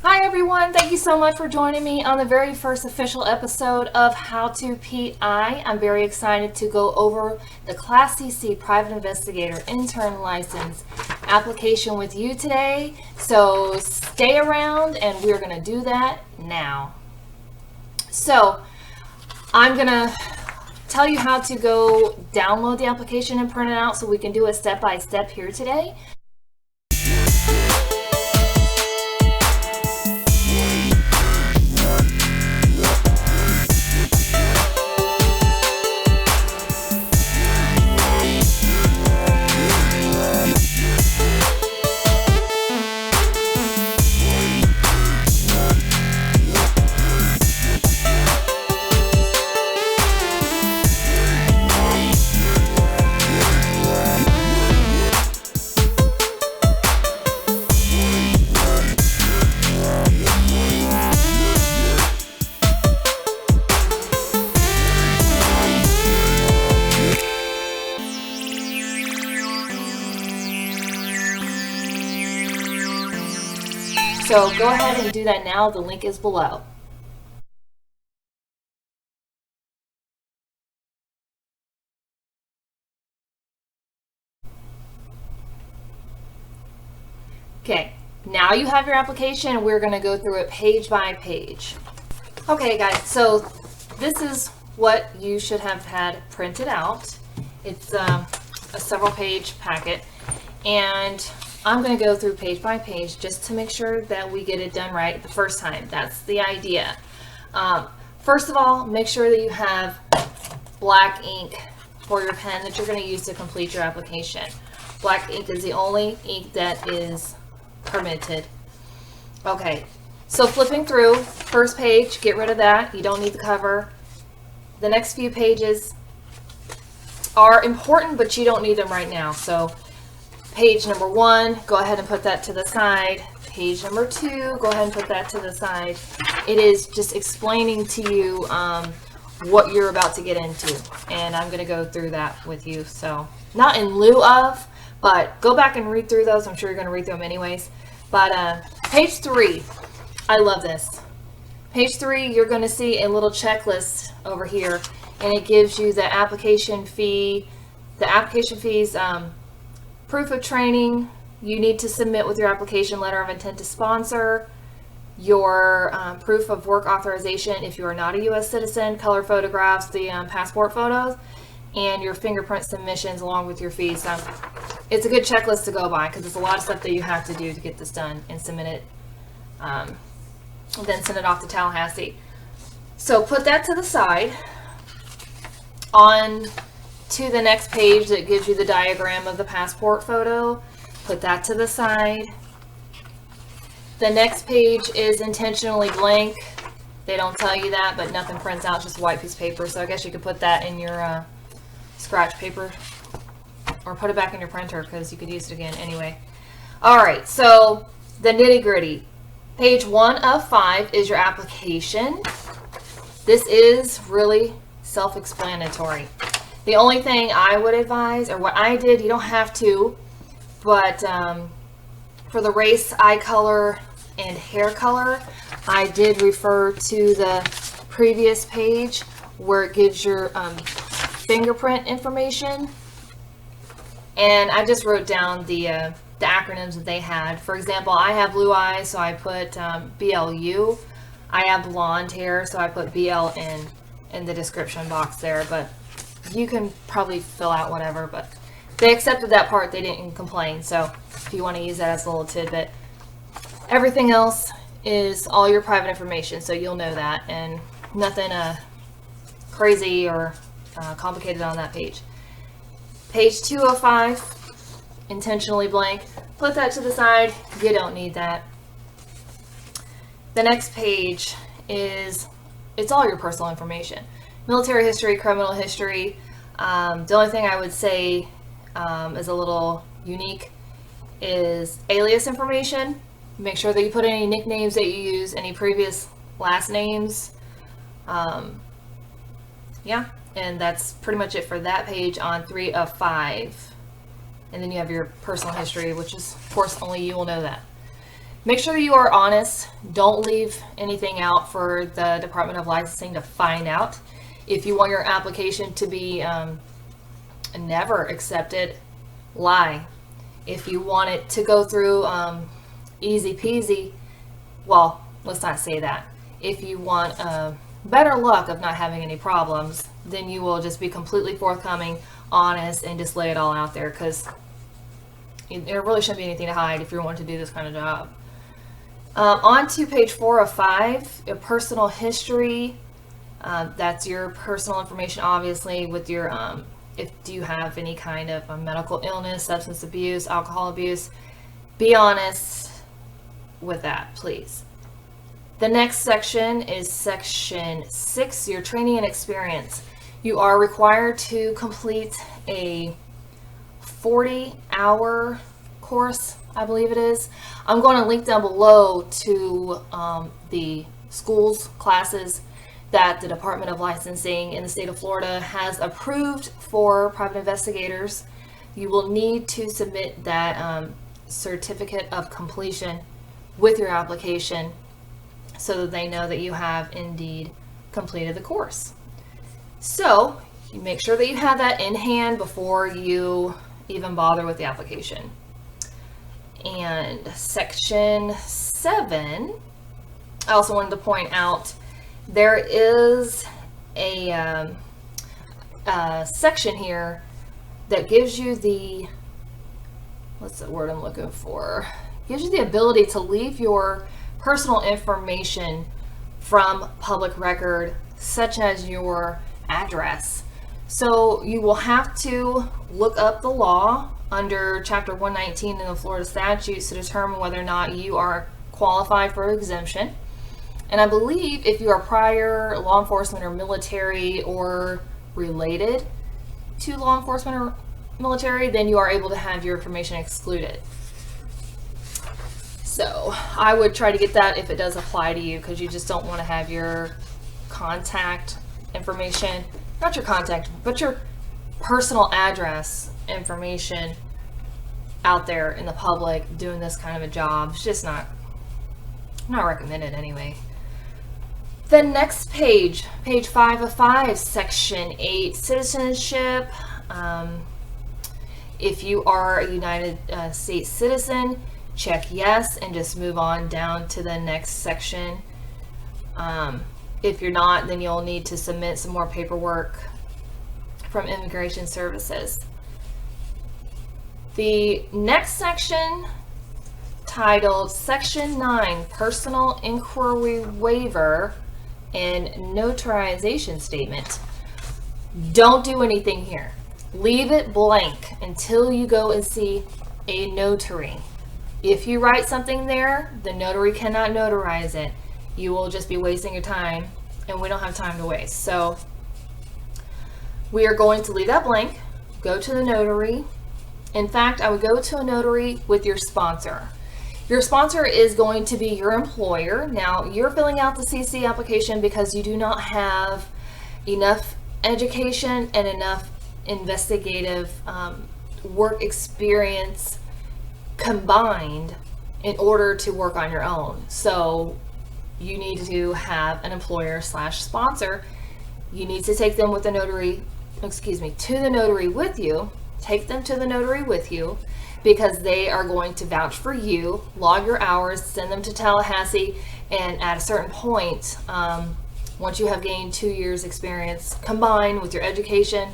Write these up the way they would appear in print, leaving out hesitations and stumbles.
Hi everyone, thank you so much for joining me on the very first official episode of How to PI. I'm very excited to go over the Class CC Private Investigator Intern License application with you today. So stay around and we're going to do that now. So I'm going to tell you how to go download the application and print it out so we can do it step by step here today. So go ahead and do that now. The link is below. Okay, now you have your application and we're going to go through it page by page. Okay guys, so this is what you should have had printed out. It's a several page packet, and I'm going to go through page by page just to make sure that we get it done right the first time. That's the idea. First of all, make sure that you have black ink for your pen that you're going to use to complete your application. Black ink is the only ink that is permitted. Okay, so flipping through, first page, get rid of that. You don't need the cover. The next few pages are important, but you don't need them right now. So page number 1, go ahead and put that to the side. Page number 2, go ahead and put that to the side. It is just explaining to you what you're about to get into, and I'm going to go through that with you. So not in lieu of, but go back and read through those. I'm sure you're going to read through them anyways. But page 3, I love this. Page 3, you're going to see a little checklist over here, and it gives you the application fee, proof of training you need to submit with your application, letter of intent to sponsor, your proof of work authorization if you are not a U.S. citizen, color photographs, the passport photos, and your fingerprint submissions along with your fees. So it's a good checklist to go by because it's a lot of stuff that you have to do to get this done and submit it, then send it off to Tallahassee. So put that to the side. On to the next page that gives you the diagram of the passport photo. Put that to the side. The next page is intentionally blank. They don't tell you that, but nothing prints out, just a white piece of paper. So I guess you could put that in your scratch paper or put it back in your printer because you could use it again anyway. Alright, so the nitty gritty. Page 1 of 5 is your application. This is really self-explanatory. The only thing I would advise, or what I did, you don't have to, but for the race, eye color, and hair color, I did refer to the previous page where it gives your fingerprint information. And I just wrote down the acronyms that they had. For example, I have blue eyes, so I put BLU. I have blonde hair, so I put BLN in the description box there, but you can probably fill out whatever, but they accepted that part. They didn't complain. So if you want to use that as a little tidbit, everything else is all your private information, so you'll know that, and nothing crazy or complicated on that page. Page 205, intentionally blank. Put that to the side. You don't need that. The next page is, it's all your personal information. Military history, criminal history. The only thing I would say is a little unique is alias information. Make sure that you put any nicknames that you use, any previous last names. Yeah, and that's pretty much it for that page on 3 of 5. And then you have your personal history, which is, of course, only you will know that. Make sure that you are honest. Don't leave anything out for the Department of Licensing to find out. If you want your application to be never accepted, lie. If you want it to go through easy peasy, well, let's not say that. If you want better luck of not having any problems, then you will just be completely forthcoming, honest, and just lay it all out there, because there really shouldn't be anything to hide if you're wanting to do this kind of job. On to page 4 of 5, your personal history. That's your personal information, obviously, with your do you have any kind of a medical illness, substance abuse, alcohol abuse. Be honest with that, please. The next section is section 6, your training and experience. You are required to complete a 40-hour course, I believe it is. I'm going to link down below to the schools, classes that the Department of Licensing in the state of Florida has approved for private investigators. You will need to submit that certificate of completion with your application so that they know that you have indeed completed the course. So you make sure that you have that in hand before you even bother with the application. And section 7, I also wanted to point out, there is a section here that gives you the, what's the word I'm looking for? Gives you the ability to leave your personal information from public record, such as your address. So you will have to look up the law under Chapter 119 in the Florida statutes to determine whether or not you are qualified for exemption. And I believe if you are prior law enforcement or military or related to law enforcement or military, then you are able to have your information excluded. So I would try to get that if it does apply to you, because you just don't want to have your contact information, not your contact, but your personal address information out there in the public doing this kind of a job. It's just not recommended anyway. The next page, page 5 of 5, section 8, citizenship. If you are a United States citizen, check yes and just move on down to the next section. If you're not, then you'll need to submit some more paperwork from Immigration Services. The next section, titled Section 9, Personal Inquiry Waiver and Notarization Statement. Don't do anything here. Leave it blank until you go and see a notary. If you write something there, the notary cannot notarize it. You will just be wasting your time, and we don't have time to waste. So we are going to leave that blank, go to the notary. In fact, I would go to a notary with your sponsor. Your sponsor is going to be your employer. Now, you're filling out the CC application because you do not have enough education and enough investigative work experience combined in order to work on your own. So you need to have an employer / sponsor. You need to take them with the notary, to the notary with you. Take them to the notary with you, because they are going to vouch for you, log your hours, send them to Tallahassee, and at a certain point, once you have gained 2 years experience combined with your education,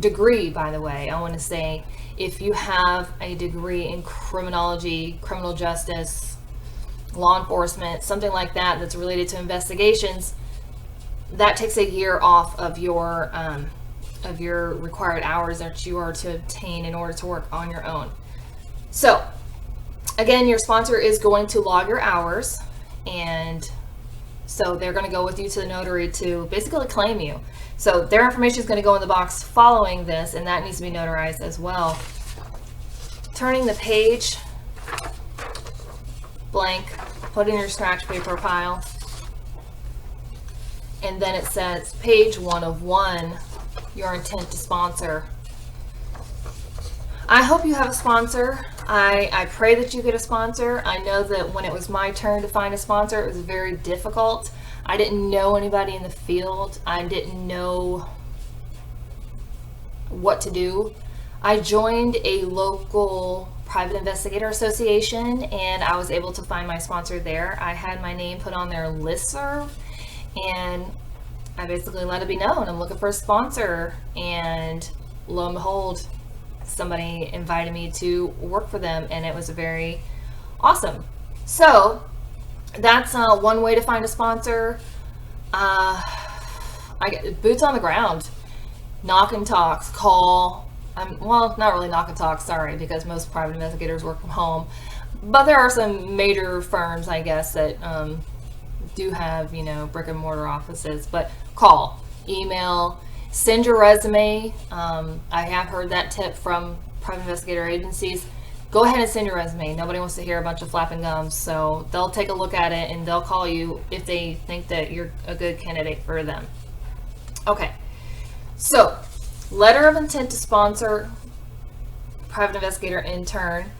degree, by the way, I want to say, if you have a degree in criminology, criminal justice, law enforcement, something like that that's related to investigations, that takes a year off of your required hours that you are to obtain in order to work on your own. So again, your sponsor is going to log your hours, and so they're going to go with you to the notary to basically claim you. So their information is going to go in the box following this, and that needs to be notarized as well. Turning the page blank, put in your scratch paper pile, and then it says page 1 of 1, your intent to sponsor. I hope you have a sponsor. I pray that you get a sponsor. I know that when it was my turn to find a sponsor, it was very difficult. I didn't know anybody in the field. I didn't know what to do. I joined a local Private Investigator Association, and I was able to find my sponsor there. I had my name put on their listserv, and I basically let it be known I'm looking for a sponsor, and lo and behold, somebody invited me to work for them, and it was very awesome. So that's one way to find a sponsor. I get boots on the ground, knock and talks, call. Well, not really knock and talk, sorry, because most private investigators work from home, but there are some major firms, I guess, that do have, you know, brick and mortar offices. But call, email, send your resume. I have heard that tip from private investigator agencies. Go ahead and send your resume. Nobody wants to hear a bunch of flapping gums, so they'll take a look at it and they'll call you if they think that you're a good candidate for them. Okay, so letter of intent to sponsor private investigator intern.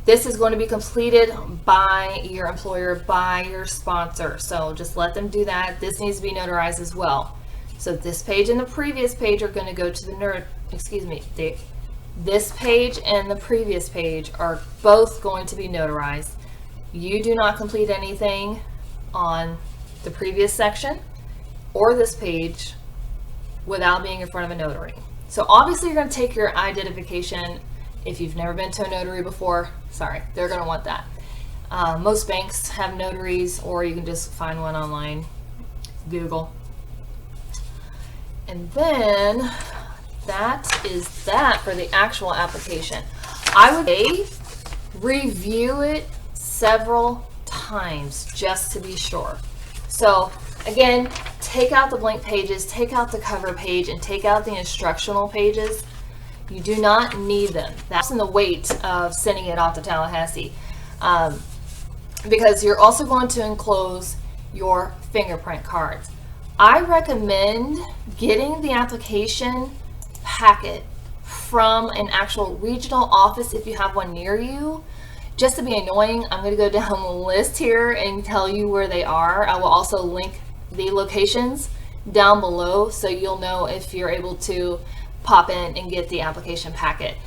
This is going to be completed by your employer, by your sponsor. So just let them do that. This needs to be notarized as well. So this page and the previous page are going to go to the this page and the previous page are both going to be notarized. You do not complete anything on the previous section or this page without being in front of a notary. So obviously you're going to take your identification. If you've never been to a notary before, sorry, they're going to want that. Most banks have notaries, or you can just find one online, Google. And then that is that for the actual application. I would review it several times just to be sure. So again, take out the blank pages, take out the cover page, and take out the instructional pages. You do not need them. That's in the weight of sending it off to Tallahassee. Because you're also going to enclose your fingerprint cards. I recommend getting the application packet from an actual regional office if you have one near you. Just to be annoying, I'm going to go down the list here and tell you where they are. I will also link the locations down below so you'll know if you're able to pop in and get the application packet.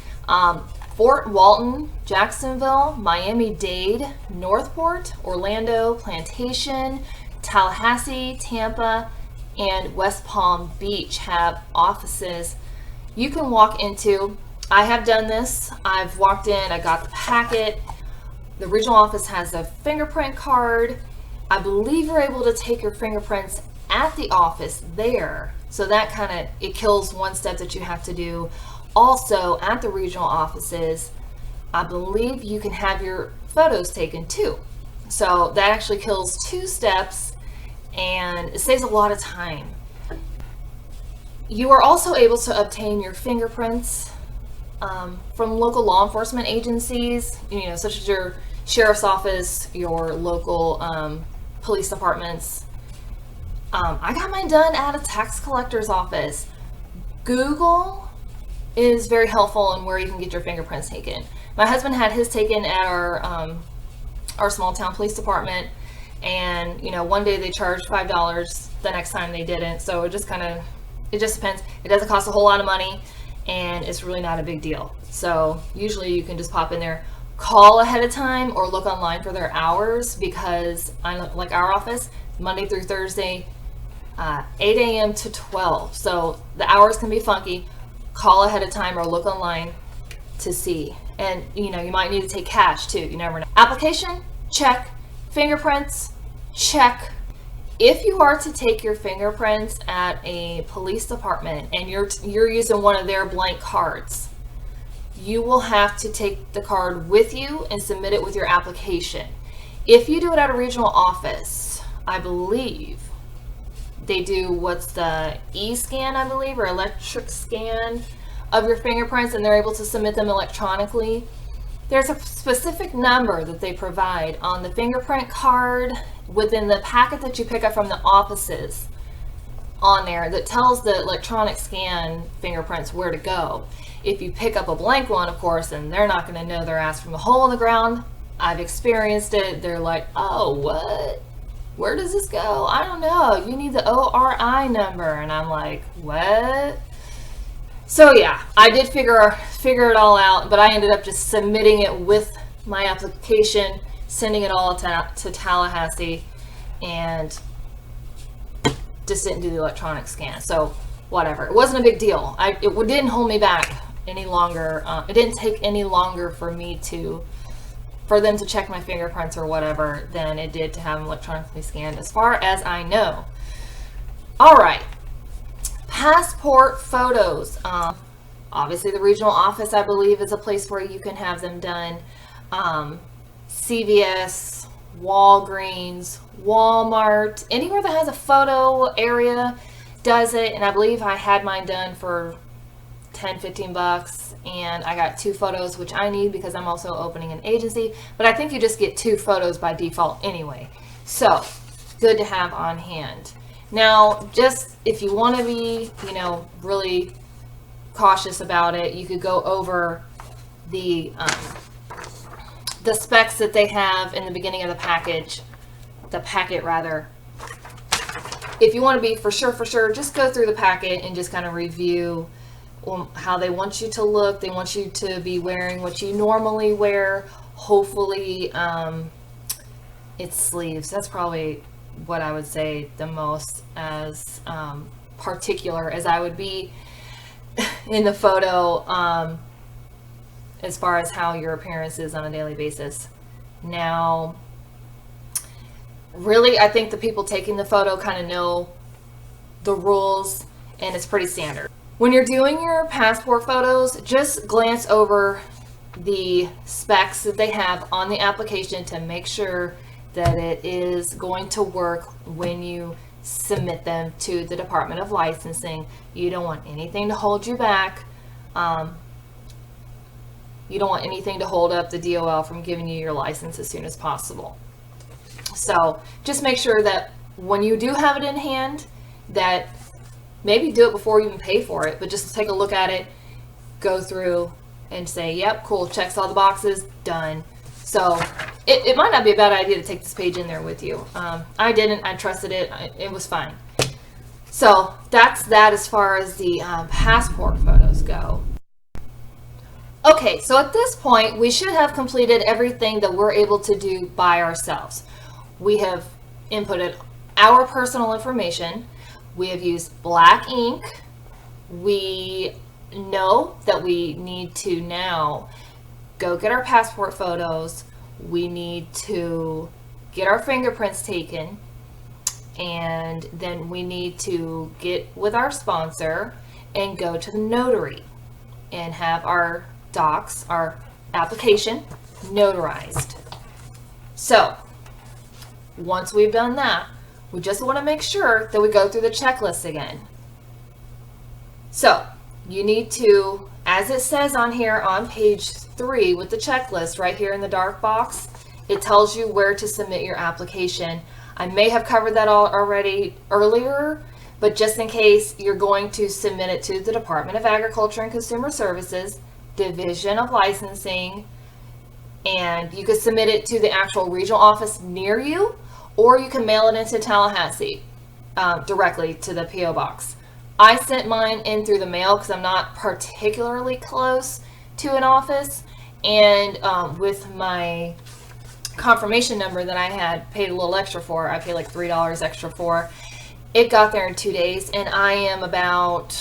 Fort Walton, Jacksonville, Miami-Dade, Northport, Orlando, Plantation, Tallahassee, Tampa, and West Palm Beach have offices you can walk into. I have done this. I've walked in, I got the packet. The regional office has a fingerprint card. I believe you're able to take your fingerprints at the office there. So that it kills one step that you have to do. Also, at the regional offices, I believe you can have your photos taken too. So that actually kills 2 steps and it saves a lot of time. You are also able to obtain your fingerprints from local law enforcement agencies, such as your sheriff's office, your local police departments. I got mine done at a tax collector's office. Google is very helpful in where you can get your fingerprints taken. My husband had his taken at our small town police department, and one day they charged $5, the next time they didn't. So it just depends. It doesn't cost a whole lot of money, and it's really not a big deal. So usually you can just pop in there, call ahead of time, or look online for their hours, because like our office, Monday through Thursday, 8 a.m. to 12. So the hours can be funky. Call ahead of time or look online to see. And you might need to take cash too. You never know. Application, check. Fingerprints, check. If you are to take your fingerprints at a police department and you're using one of their blank cards, you will have to take the card with you and submit it with your application. If you do it at a regional office, I believe they do what's the e-scan, I believe, or electric scan of your fingerprints, and they're able to submit them electronically. There's a specific number that they provide on the fingerprint card within the packet that you pick up from the offices on there that tells the electronic scan fingerprints where to go. If you pick up a blank one, of course, then they're not going to know their ass from a hole in the ground. I've experienced it. They're like, oh, what? Where does this go? I don't know. You need the ORI number. And I'm like, what? So yeah, I did figure it all out, but I ended up just submitting it with my application, sending it all to Tallahassee, and just didn't do the electronic scan. So whatever, it wasn't a big deal. It didn't hold me back any longer. It didn't take any longer for them to check my fingerprints or whatever than it did to have them electronically scanned, as far as I know. All right, passport photos. Obviously the regional office, I believe, is a place where you can have them done. CVS, Walgreens, Walmart, anywhere that has a photo area does it. And I believe I had mine done for $10-15, and I got 2 photos, which I need because I'm also opening an agency, but I think you just get 2 photos by default anyway, so good to have on hand. Now, just if you want to be, really cautious about it, you could go over the specs that they have in the beginning of the packet. If you want to be for sure, just go through the packet and just kind of review how they want you to look. They want you to be wearing what you normally wear. Hopefully, it's sleeves. That's probably what I would say the most, as particular as I would be in the photo, as far as how your appearance is on a daily basis. Now, really, I think the people taking the photo kind of know the rules, and it's pretty standard. When you're doing your passport photos, just glance over the specs that they have on the application to make sure that it is going to work when you submit them to the Department of Licensing. You don't want anything to hold you back. You don't want anything to hold up the DOL from giving you your license as soon as possible. So just make sure that when you do have it in hand, that maybe do it before you even pay for it, but just take a look at it, go through and say, yep, cool, checks all the boxes, done. So it might not be a bad idea to take this page in there with you. I didn't, I trusted it, it was fine. So that's that as far as the passport photos go. Okay, so at this point, we should have completed everything that we're able to do by ourselves. We have inputted our personal information. We have used black ink. We know that we need to now go get our passport photos. We need to get our fingerprints taken, and then we need to get with our sponsor and go to the notary and have our docs, our application, notarized. So once we've done that, we just want to make sure that we go through the checklist again. So you need to, as it says on here on page 3 with the checklist right here in the dark box, it tells you where to submit your application. I may have covered that all already earlier, but just in case, you're going to submit it to the Department of Agriculture and Consumer Services, Division of Licensing, and you could submit it to the actual regional office near you, or you can mail it into Tallahassee directly to the P.O. box. I sent mine in through the mail because I'm not particularly close to an office, and with my confirmation number that I had paid a little extra for, I paid like $3 extra for, it got there in 2 days, and I am about,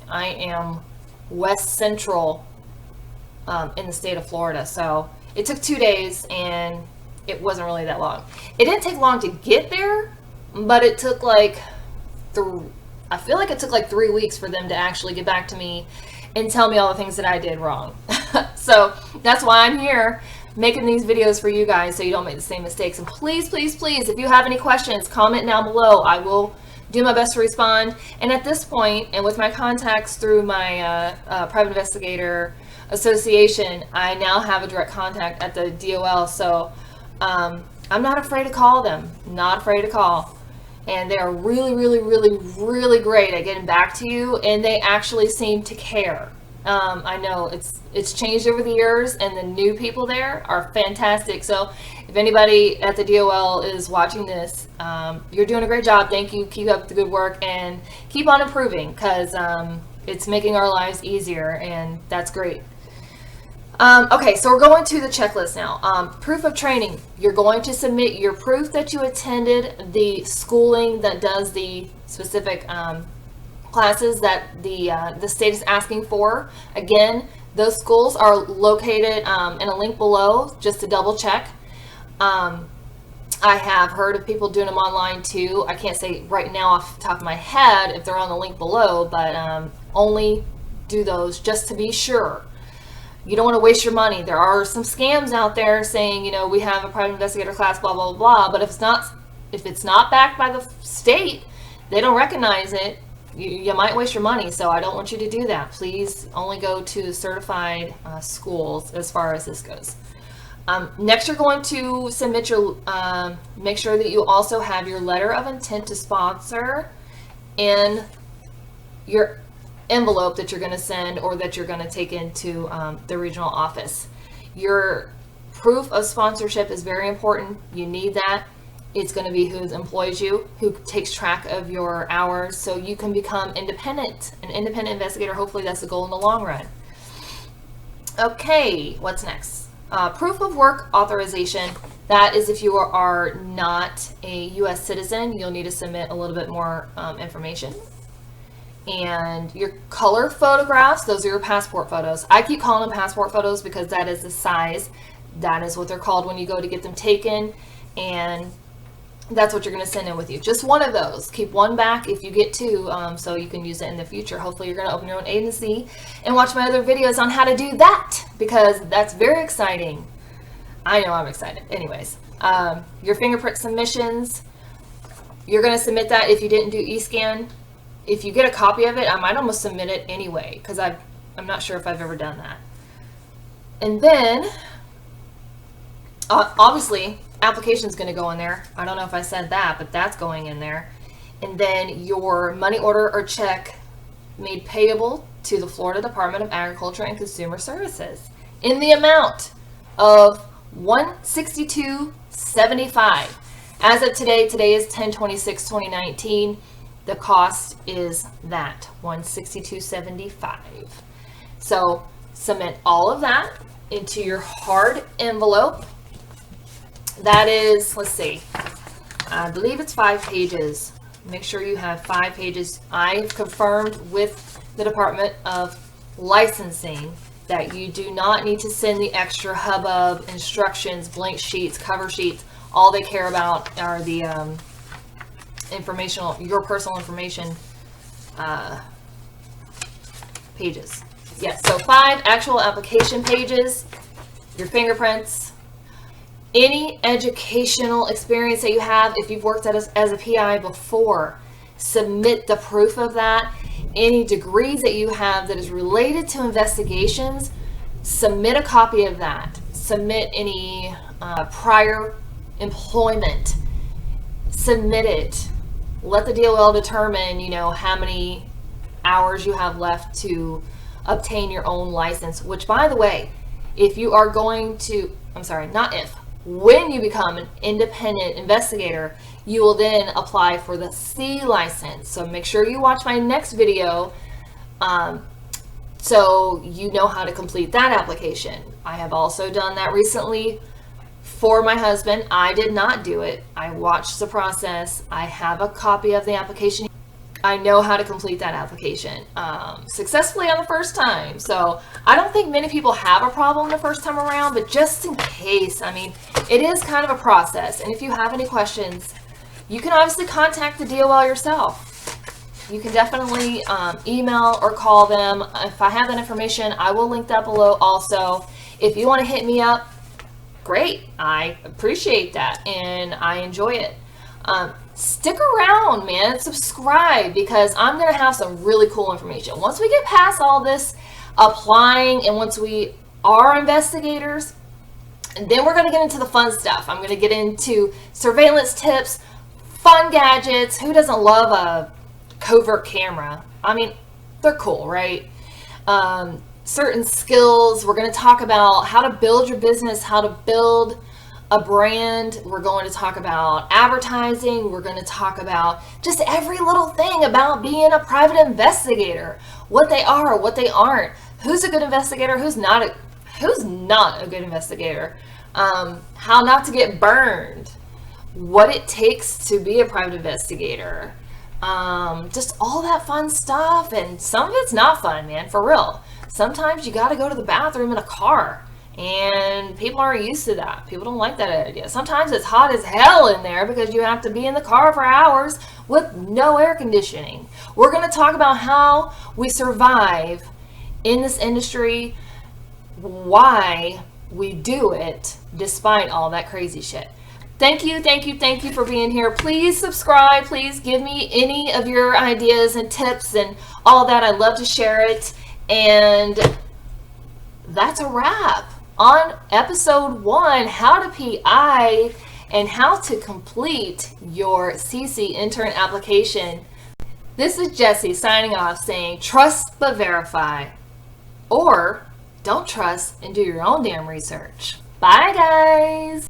I am west central in the state of Florida, so it took 2 days, and it wasn't really that long. It didn't take long to get there, but it took like, I feel like it took like 3 weeks for them to actually get back to me and tell me all the things that I did wrong. So that's why I'm here making these videos for you guys, so you don't make the same mistakes. And please, please, please, if you have any questions, comment down below. I will do my best to respond. And at this point, and with my contacts through my Private Investigator Association, I now have a direct contact at the DOL, so I'm not afraid to call them, not afraid to call. And they are really, really, really, really great at getting back to you, and they actually seem to care. I know it's changed over the years, and the new people there are fantastic. So if anybody at the DOL is watching this, you're doing a great job. Thank you. Keep up the good work and keep on improving, because it's making our lives easier, and that's great. Okay, so we're going to the checklist now. Proof of training. You're going to submit your proof that you attended the schooling that does the specific classes that the state is asking for. Again, those schools are located in a link below, just to double check. I have heard of people doing them online too. I can't say right now off the top of my head if they're on the link below, but only do those just to be sure. You don't want to waste your money. There are some scams out there saying, you know, we have a private investigator class, blah, blah, blah. But if it's not backed by the state, they don't recognize it, you might waste your money. So I don't want you to do that. Please only go to certified schools as far as this goes. Next, you're going to submit your, make sure that you also have your letter of intent to sponsor in your envelope that you're going to send or that you're going to take into the regional office. Your proof of sponsorship is very important. You need that. It's going to be who employs you, who takes track of your hours, so you can become independent, an independent investigator. Hopefully that's the goal in the long run. Okay, what's next? Proof of work authorization. That is if you are not a U.S. citizen, you'll need to submit a little bit more information. And your color photographs, those are your passport photos. I keep calling them passport photos because that is the size. That is what they're called when you go to get them taken, and that's what you're going to send in with you. Just one of those. Keep one back if you get two, so you can use it in the future. Hopefully you're going to open your own agency and watch my other videos on how to do that, because that's very exciting. I know I'm excited. Anyways, your fingerprint submissions, you're going to submit that if you didn't do eScan. If you get a copy of it, I might almost submit it anyway, because I'm not sure if I've ever done that. And then, obviously, application's going to go in there. I don't know if I said that, but that's going in there. And then your money order or check made payable to the Florida Department of Agriculture and Consumer Services in the amount of $162.75. As of today is 10/26/2019. The cost is that $162.75. So submit all of that into your hard envelope. That is, let's see, I believe it's 5 pages. Make sure you have 5 pages. I've confirmed with the Department of Licensing that you do not need to send the extra hubbub, instructions, blank sheets, cover sheets. All they care about are the your personal information pages. Yes, so 5 actual application pages, your fingerprints, any educational experience that you have. If you've worked as a PI before, submit the proof of that. Any degrees that you have that is related to investigations, submit a copy of that. Submit any prior employment, submit it. Let the DOL determine, you know, how many hours you have left to obtain your own license, which, by the way, if you are going to, when you become an independent investigator, you will then apply for the C license. So make sure you watch my next video so you know how to complete that application. I have also done that recently for my husband. I did not do it. I watched the process. I have a copy of the application. I know how to complete that application successfully on the first time. So I don't think many people have a problem the first time around, but just in case, I mean, it is kind of a process. And if you have any questions, you can obviously contact the DOL yourself. You can definitely email or call them. If I have that information, I will link that below also. If you want to hit me up, great. I appreciate that and I enjoy it. Stick around, man. Subscribe, because I'm going to have some really cool information. Once we get past all this applying and once we are investigators, and then we're going to get into the fun stuff. I'm going to get into surveillance tips, fun gadgets. Who doesn't love a covert camera? I mean, they're cool, right? certain skills. We're going to talk about how to build your business, how to build a brand. We're going to talk about advertising. We're going to talk about just every little thing about being a private investigator, what they are, what they aren't, who's a good investigator, who's not a good investigator, how not to get burned, what it takes to be a private investigator, just all that fun stuff. And some of it's not fun, man, for real. Sometimes you got to go to the bathroom in a car, and people aren't used to that. People don't like that idea. Sometimes it's hot as hell in there because you have to be in the car for hours with no air conditioning. We're going to talk about how we survive in this industry, why we do it despite all that crazy shit. Thank you for being here. Please subscribe. Please give me any of your ideas and tips and all that. I'd love to share it. And that's a wrap on episode 1, how to PI and how to complete your CC intern application. This is Jessie signing off, saying trust but verify, or don't trust and do your own damn research. Bye guys.